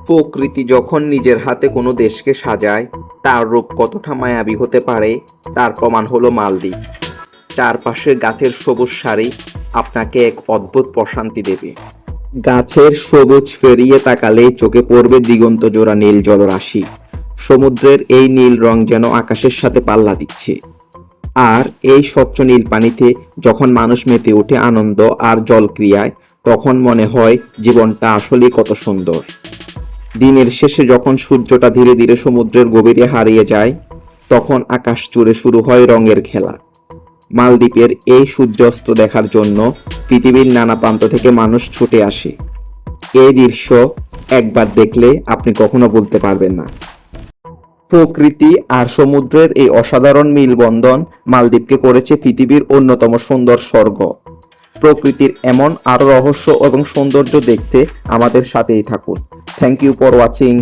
প্রকৃতি যখন নিজের হাতে কোনো দেশকে সাজায়, তার রূপ কতটা মায়াবী হতে পারে তার প্রমাণ হলো মালদ্বীপ। চারপাশে গাছের সবুজ সারি আপনাকে এক অদ্ভুত প্রশান্তি দেবে। গাছের সবুজ পেরিয়ে তাকালেই চোখে পড়বে দিগন্ত জোড়া নীল জলরাশি। সমুদ্রের এই নীল রং যেন আকাশের সাথে পাল্লা দিচ্ছে। আর এই স্বচ্ছ নীল পানিতে যখন মানুষ মেতে ওঠে আনন্দ আর জলক্রিয়ায়, তখন মনে হয় জীবনটা আসলেই কত সুন্দর। দিনের শেষে যখন সূর্যটা ধীরে ধীরে সমুদ্রের গভীরে হারিয়ে যায়, তখন আকাশ জুড়ে শুরু হয় রঙের খেলা। মালদ্বীপের এই সূর্যাস্ত দেখার জন্য পৃথিবীর নানা প্রান্ত থেকে মানুষ ছুটে আসে। এই দৃশ্য একবার দেখলে আপনি কখনো ভুলতে পারবেন না। প্রকৃতি আর সমুদ্রের এই অসাধারণ মেলবন্ধন মালদ্বীপকে করেছে পৃথিবীর অন্যতম সুন্দর স্বর্গ। প্রকৃতির এমন আরো রহস্য এবং সৌন্দর্য দেখতে আমাদের সাথেই থাকুন। Thank you for watching.